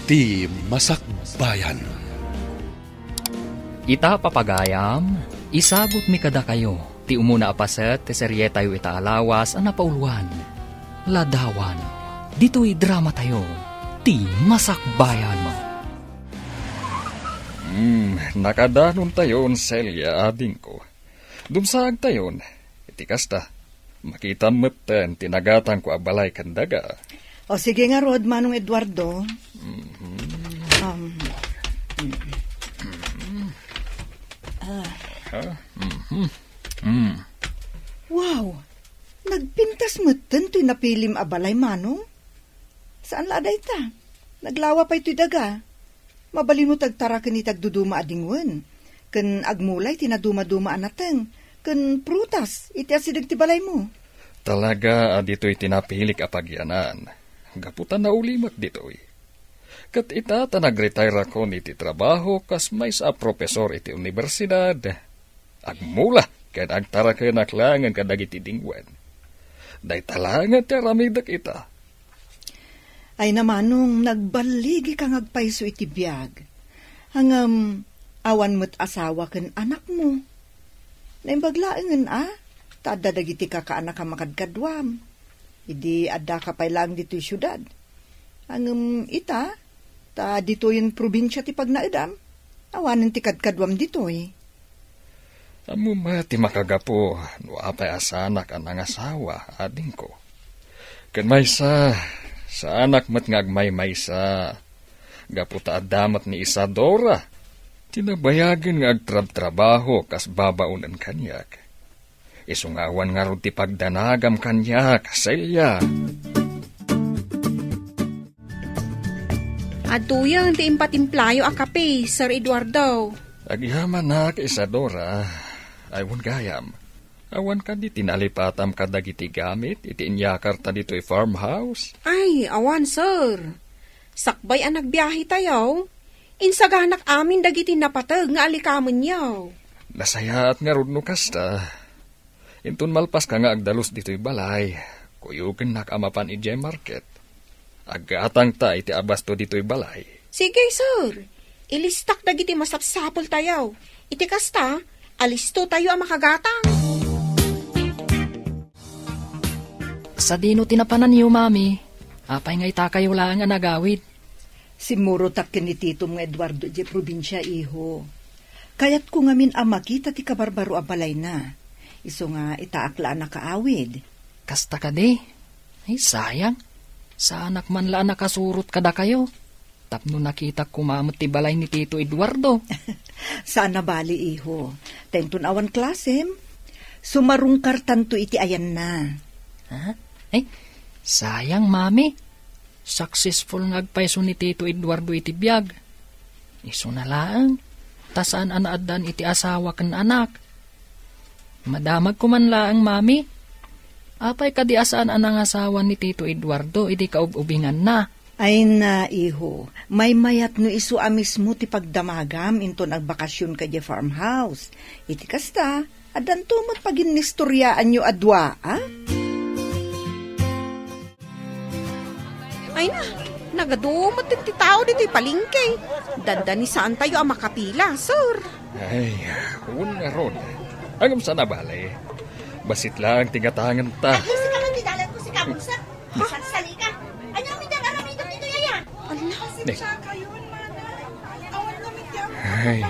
Ti Masakbayan. Ita papagayam, isabot mi kada kayo. Ti umuna apaset, ti serye tayo itaalawas, ang napauluan. Ladawan, dito'y drama tayo. Ti Masakbayan mo. Nakadanon tayon, Celia, ading ko. Dumsag tayon, iti kasta. Makita mo't tinagatan ko abalay kandaga. O sige nga, Rod, Manong Eduardo. Wow! Nagpintas mo to'y napilim abalay, Manong. Saan laday ta? Naglawa pa ito'y daga. Mabali mo tagtara kan itagduduma adingwen. Kan agmulay tinaduma-duma anateng. Kan prutas iti asidag ti balay mo. Talaga dito'y tinapilik apagyanan. Gaputan na ulimak dito'y. Kat ita nag-retire ako iti trabaho kas may sa profesor iti universidad. Agmula ken agtara ken naklangan kadagiti dingwen. Day talangan ti ramidak ita. Ay namanong nagbaligi kang agpaiso iti biyag. Hangam awan mo't asawa ken anak mo. Naimbaglaengen tada dagiti kakaanak ka makadkadwam. Idi adda ka pay lang dito'y syudad. Hangam ita, ta dito yung probinsya ti pagnaedam. Awanin ti kadkadwam dito'y. Amo ti makagapo, no apay asanak ang nangasawa, ading ko. Ken maysa, sa anak mat ngagmay-maysa, gaputa adamat ni Isadora, tinabayagan nga agtrab-trabaho kas babaunan kanyak. Isungawan nga ro ti pagdanagam kanyak, Celia. Aduyang ti impatimplayo a kape, Sir Eduardo. Agihaman na kay Isadora, aywan gayam. Awan ka di tinalipatam ka dagiti gamit, iti inyakar ta dito'y farmhouse. Ay, awan, sir. Sakbay ang nagbiyahe tayo. Insaganak amin dagiti napatag nga alikaman yaw. Nasayaat nga rudno kasta. Intun malpas ka nga agdalos dito'y balay. Kuyugan nakamapan ije market. Agatang ta iti abasto dito'y balay. Sige, sir. Ilistak dagiti masapsapol tayo. Iti kasta, alisto tayo ang makagatang. Sa dino tinapanan niyo, mami. Apay nga ita kayo lang nga nagawid. Simuro takin ni Tito mga Eduardo di probinsya, iho. Kayat ko ngamin makita ti kabarbaro abalay na. Iso nga itaakla na kaawid. Kasta ka di. Ay, sayang. Sa anak man la nakasurot kada kayo. Tapno nakita kumamot ti balay ni Tito Eduardo. Sana bali, iho. Tentun awan klasem. Sumarungkar tanto iti ayan na. Ha? Ay, sayang, mami. Successful ngagpaiso ni Tito Eduardo iti biyag. Iso na lang. Tasaan anaadan iti asawa kan anak. Madamag ko man laang, mami. Apay kadi asaan anang asawa ni Tito Eduardo, iti kaububingan na. Ay na, iho. May mayat no iso amis mo ti pagdamagam into nagbakasyon ka di farmhouse. Iti kasta, adan tumot pagin nistoryaan nyo adwa, Ay na, nagadumot din ti tao dito'y palingke. Dandani saan tayo ang makapila, sir? Ay, huwag nga ron. Hanggang sa nabalay. Basit lang tingatangan ta. Ay, si kaman didalan ko si Kabulsa. Sansali ka. Ano ang midang aramito dito yaya? Allah. Siya kayo, mana. Awan namin yan. Ay,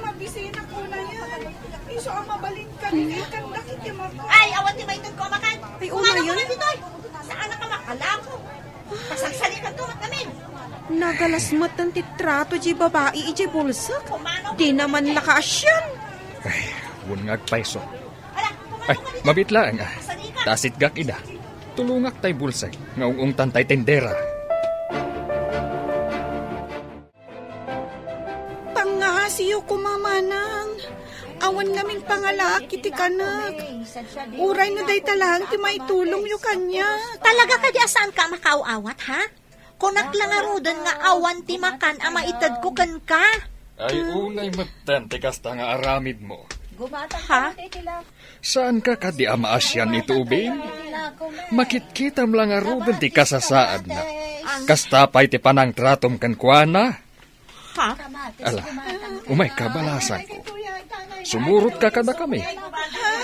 Mabisina ko na yan. Iso ang mabalin ka. Ikan nakit yung mga. Ay, awan ti maitag ko makan. Ay, una yun. Saan na ka makala ko? Pasagsali ka tumat namin. Nagalasmat ng titrato di babae iti bulsak. Di naman lakaasyan. ay, huwag nga agpaiso. Ay, mabitlaan nga. Tasit gak ida. Tulungak tay bulsay. Ngaung tantay tendera. Pangasiyo ko, mamanang. Awan namin pangalak iti kanak. Uray na day talang ti may tulong yu kanya. Talaga ka di asaan ka makaawat, ha? Kunak lang arudan nga awan ti makan ama itad ko kan ka. Ay, unay matan, tikas ta nga aramid mo. Ha? Saan ka di amaasyan ito, ubing? Makitkitam lang arudan ti kasasaad na. Kasta pa'y ti panang tratom kan kuana. Ha? Ala, umay kabalasan ko. Sumurot ka kada kami.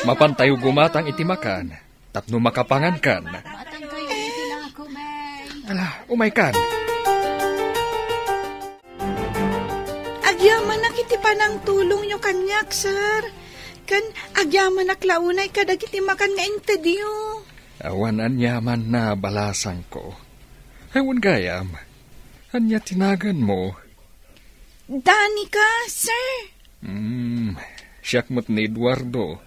Mapantayo gumatang itimakan. Tapno makapangan kan. Ala, umay kan. Agyaman na kiti pa ng tulong yung kanyak, sir. Kan agyaman na klaunay kadagiti makan nga intedyo. Awan anyaman na balasan ko. Ewan gayam. Anya tinagan mo. Dani ka, sir. Siyak mo't ni Eduardo.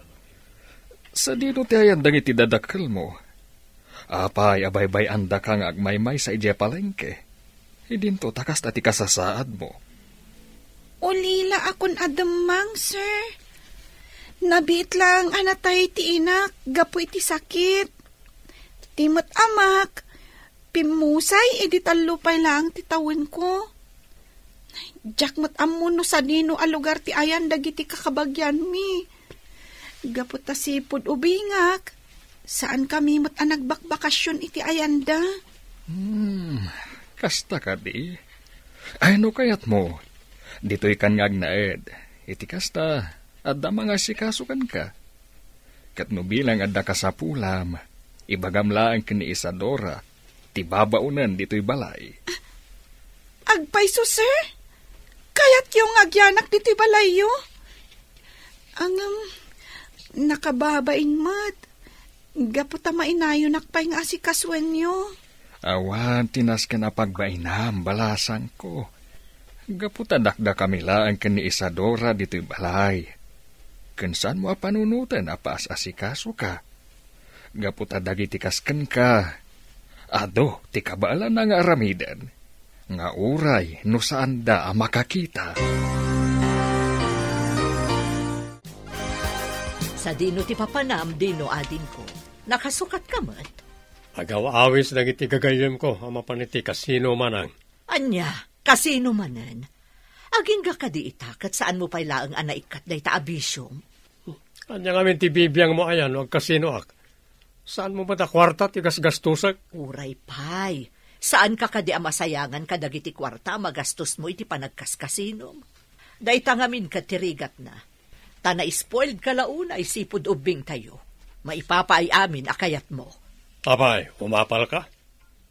Sa dito tayan dangiti dadakkel mo. Apay abay-bay anda kang agmaymay sa ije palengke. Idinto takas dati kasasaad mo. Ulila akon adamang, sir. Nabit lang anatay ti inak, gapu iti sakit. Timot amak, pimusay, edi talupay lang titawan ko. Jack mat amuno sa nino a lugar ti ayan dagiti kakabagyan mi. Gapu ta sipod ubingak, saan kami mat anagbakbakasyon iti ayanda? Kasta ka di. Ay no kayat mo. Dito'y kanyag na ed. Iti kasta. Adda mga sikasukan ka. Katno bilang adda ka sa pulam, ibagamlaan ka ni Isadora, tibabaunan dito'y balay. Agpayso, sir? Kaya't yung agyanak dito'y balay yo? Ang nakababain mat. Gaputa mainayo nakpay nga asikaswen nyo. Awan, tinas ka na pagbainam, balasan ko. Gaputa dakda kamilaan ka ni Isadora dito'y balay. Kansan mo panunutan apas asikaso ka. Gaputa dagiti kasken ka. Ado, ti kabala na nga aramidan. Nga uray no saan da makakita. Sa dino ti papanam, dino adin ko. Nakasukat ka man? Agaw-awis dagiti gagayem ko, ama paniti kasino manang. Anya, kasino manan? Aging ga kadi itakat saan mo pa'y laang anaikat day taabisyong? Anya ngamin ti bibiyang mo ayan, wag kasino ak. Saan mo ba ta kwarta ti gasgastusak? Uray pay. Saan ka kadi amasayangan kadagiti kwarta magastos mo iti panagkaskasinom? Day tangamin ka tirigat na. Tana-spoiled ka launa isipod ubing tayo. Maipapaay amin akayat mo. Abay, umapal ka.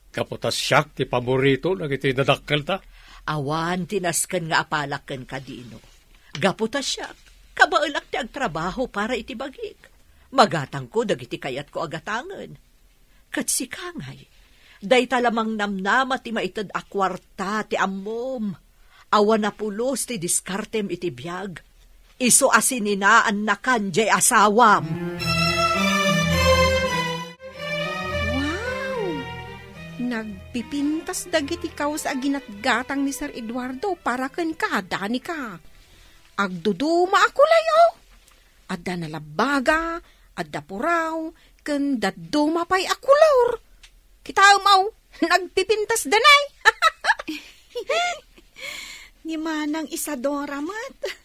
Kaputas siyak ti paborito nagiti dadakkel ta. Awan, tinaskan nga apalakan ka dino. Gaputa siya, kabailak ti agtrabaho para itibagik. Magatang ko, dagiti kayat ko agatangan. Katsikangay, day talamang namnama ti maitad akwarta ti ammom. Awan na pulos ti diskartem iti biyag. Iso asininaan na kanjay asawam. Nagpipintas dagiti kaos aginatgatang ni Sir Eduardo para ken ka, dani ka. Agduduma ako layo. Adda nalabaga, adda puraw, ken daduma pay akulor. Kita umaw, nagpipintas danay. Ni manang Isadora mat.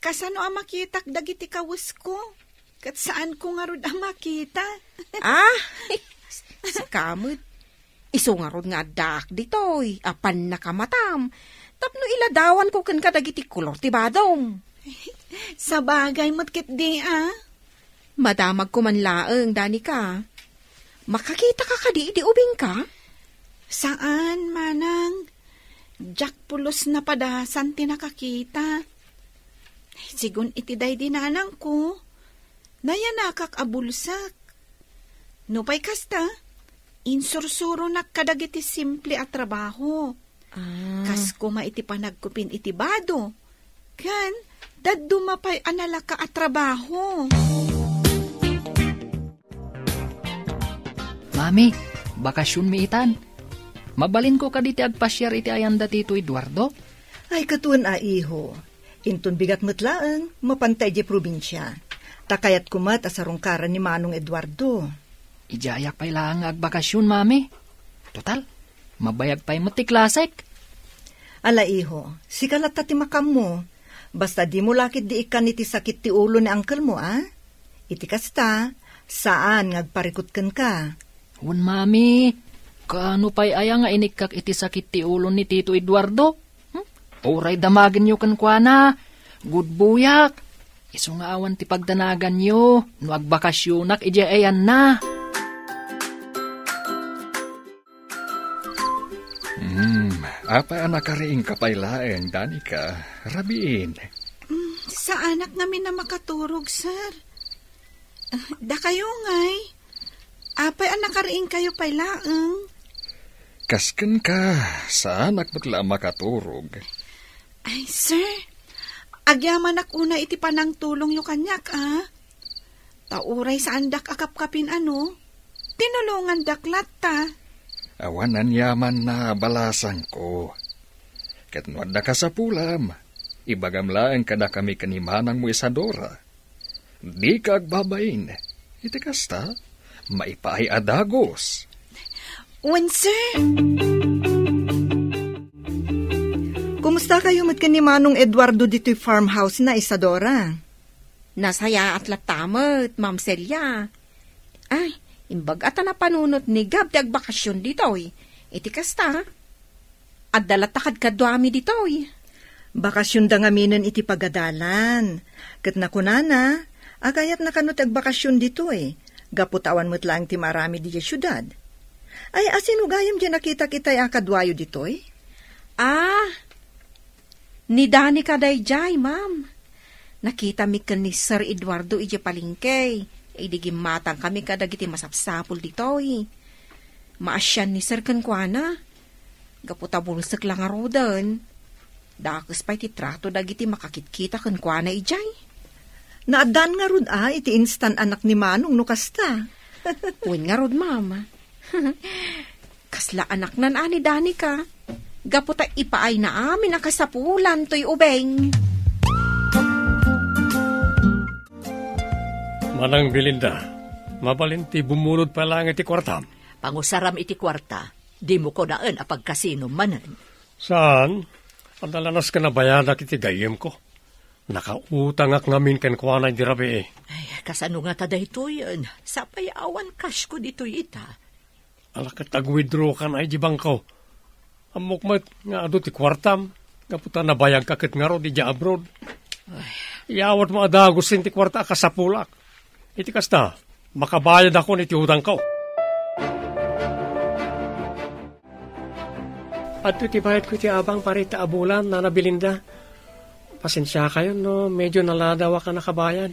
Kasano ang makitak dagiti kawas ko? Kat saan ko nga rod ang makita? Si kamot. Iso nga rod nga dak ditoy, apan nakamatam. Tapno iladawan ko ken kadagiti kulor ti badong. Sa bagay matkit di Madamag ko man laeng, dani ka. Makakita ka kadi, di ubing ka? Saan, manang? Jack pulos na padasan ti nakakita. Sigun iti day dinanang ko. Nayanakak abulsak. Nupay kasta, insursuro nakadagiti simple at trabaho. Kas kuma iti panagkupin iti bado. Kan, dadumapay analaka at trabaho. Mami, bakasyon mi itan. Mabalin ko kaditi agpasyar iti ayanda tito Eduardo. Ay katun iho. Intun bigat metlaeng, mapantay di probinsya. Takayat kumat asarungkaran ni Manong Eduardo. Ijayak pa'y lang agbakasyon, mami. Total, mabayag pa'y matiklasek. Ala iho, sikalat ti makam mo. Basta di mo lakit di ikan iti sakit ti ulo ni angkel mo, Iti kasta, saan ngagparikot ken ka? Hun, mami. Kaano pa'y aya nga inikak iti sakit ti ulo ni Tito Eduardo? Oray damagin nyo kan kwa na. Good buyak. Iso nga awan ti pagdanagan nyo. No agbakasyonak, ije ayan na. Apa anak kariing kapaylaeng, Danica? Rabiin. Sa anak namin na makaturog, sir. Da kayo ngay. Apay anak kariing kayo paylaeng. Kasken ka, sa anak batla makaturog. Ay, sir. Agyaman una iti panang tulong yung kanyak, Tauray sa andak akap-kapin tinulungan daklat ta. Awanan yaman na balasan ko. Katnuad ka sa pulam. Ibagamlaan kada kami kanimanang mo Isadora. Di ka agbabain. Iti kasta, maipaay adagos. Wen, sir. Kumusta kayo mat kanimanong Eduardo dito'y farmhouse na Isadora? Nasaya at latamot, Ma'am Celia. Ay, imbag ata na panunot ni Gab ti agbakasyon dito'y. Iti kasta, at dalatakad kadwami dito'y. Bakasyon da ngaminan iti pagadalan. Kat nakunana, agayat na kanot agbakasyon dito'y. Gaputawan mo't lang ti marami di syudad. Ay, asin ugayam dyan nakita kita'y akadwayo dito'y? Ni Danica dayjay, ma'am. Nakita mi kan ni Sir Eduardo ije palingkay. Idigim matang kami kadagiti masapsapul dito'y. Maasyan ni Sir kankwana. Gaputabulsek lang arudan. Dakes pa'y titrato dagiti makakitkita kankwana ijay. Naadan nga rod iti instant anak ni Manong no kasta. Uwin nga rod, ma'am. Kasla anak nan ani Danica. Gaputa ipaay na amin nakasapulan to'y ubeng. Manang Belinda, mabalinti bumunod pa lang iti kwartam. Pangusaram iti kwarta, di mo ko naan apag kasino manan. Saan? Ang dalanas ka na bayadak iti gayem ko. Nakautangak ngamin ken kuanay di rabi eh. Ay, kasano nga tada ito yan? Sa payawan cash ko dito ita. Alakat tag-withdraw ka na di bangko. Amukmat nga ado ti kwartam. Kaputa nabayag kakit nga ro di ja abroad. Iawat mo adagos ti kwarta kasapulak. Iti kasta, makabayad ako niti utang ko. At iti bayad ko ti abang parita abulan na Belinda. Pasensya kayo, no? Medyo naladawa ka nakabayan.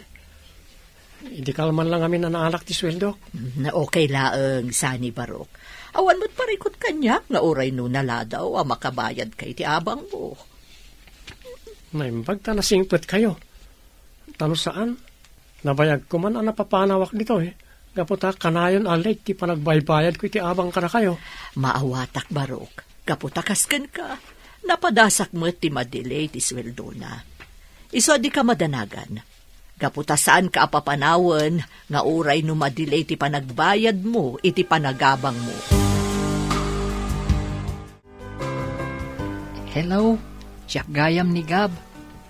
Hindi kalman lang amin na naalak ti sweldo. Na okay laang, Sani Barok. Awan mo't parikot kanyak na oray no naladaw ang makabayad kay ti abang mo. Naimbag ta nasingpet kayo. Tano saan? Nabayag ko man ang napapanawak dito eh. Gaputa kanayon alig ti panagbaybayad ko ti abang ka na kayo. Maawatak, Barok. Gaputa kasken ka. Napadasak mo ti madelay ti sweldo na. Iso di ka madanagan. Gaputa saan ka apapanawan nga oray no madelay ti panagbayad mo iti panagabang mo. Hello, siyak gayam ni Gab.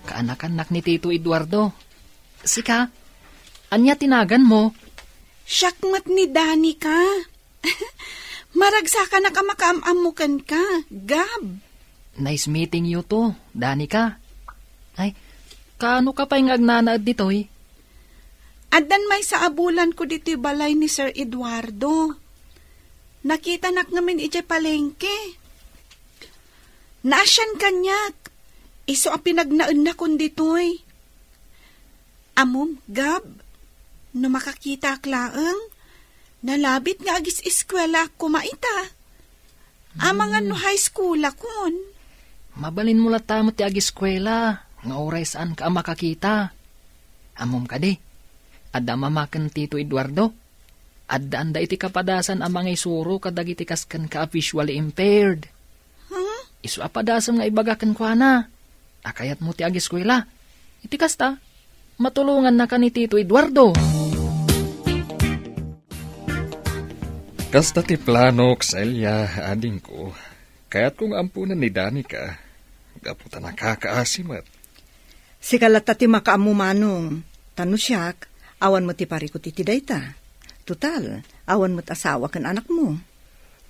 Kaanak-anak ni Tito Eduardo. Sika, anya tinagan mo? Syakmat ni Danica. Maragsa ka na ka makaamamukan ka, Gab. Nice meeting you to, Danica. Ay, kaano ka pa'y ngagnanaad dito'y? Adan may sa abulan ko dito'y balay ni Sir Eduardo. Nakita nak ngamin ije palengke. Naasyan kanyak. Iso ang pinagnaan na kun dito'y. Amom, Gab, no makakita klaang, nalabit nga agis eskwela kumaita. Amangan no high school akon. Mabalin mo latamo ti agiskwela, nga oray saan ka makakita. Amom ka di, adda mamakan Tito Eduardo. Adda anda iti kapadasan ang mga isuro kadagiti kaskan ka visually impaired. Isu apadasan nga ibagakan kwa na. Akayat mo ti agiskwela. Iti kasta, matulungan na ka ni Tito Eduardo. Kasta ti plano, Celia, ading ko. Kaya't kung ampunan ni Danica, gaputa nakakaasimat. Si kalata ti makaamu Manong. Tano siyak, awan mo ti parikot iti dayta. Tutal, awan mo't asawa kan anak mo.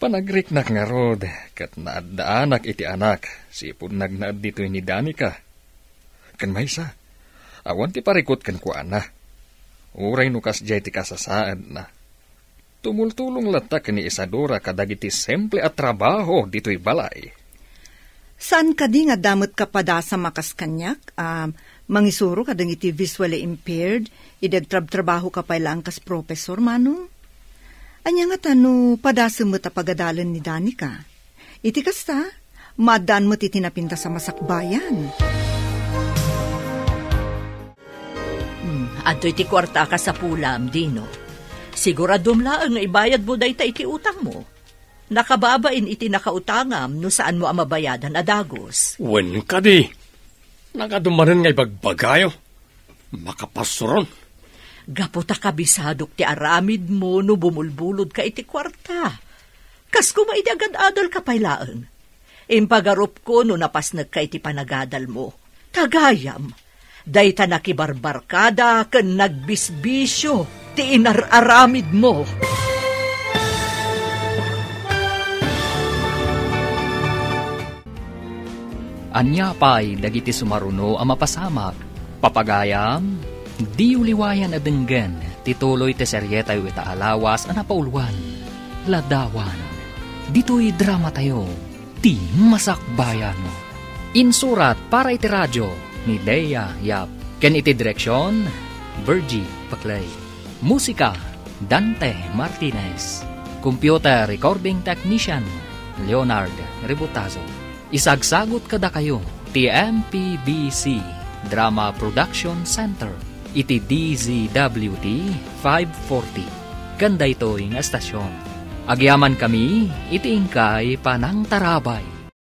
Panagrik-nak nga rod, kat naadaanak iti anak, sipon nagnaad dito'y ni Danica. Kan maysa, awan ti parikot kan kuana. Uray nukas jay ti kasasaad na. Tumultulong latak ni Isadora kadagiti simple at trabaho dito'y balay. Saan ka di nga damot ka pada sa makas kanyak? Mangisuro kadang iti visually impaired, idagtrab-trabaho ka pa ilang kas professor, manong? Anya nga tano, padasa mo tapagadalan ni Danica. Iti kasta, madaan mo titinapinta sa masakbayan. Adto iti kwarta ka sa pulam, Dino. Siguradom laang nga ibayad mo dahi ta iti utang mo. Nakababain iti nakautangam no saan mo amabayadan adagos. Wen ka di. Nakadumanan nga ibagbagayo. Makapasuron. Gaputa kabisadok ti aramid mo no bumulbulod ka iti kwarta. Kas kumaidagad adal ka pailaan. Impagarup ko no napasnag ka iti panagadal mo. Tagayam. Dayta nakibarbarkada ken nagbisbisyo ti inararamid mo. Anya pa'y dagiti sumaruno ang mapasamak. Papagayam, di uliwayan adenggen, tituloy te seryetay wita alawas ang napauluan. Ladawan, dito'y drama tayo, ti masakbayan. Insurat para iti radyo ni Lea Yap. Ken iti direksyon, Virgie Paclay. Musika, Dante Martinez. Computer recording technician, Leonard Rebutazo. Isagsagot kada kayo, TMPBC Drama Production Center, iti DZWT 540. Ganda ito yung estasyon. Agyaman kami, iti ingkay panang tarabay.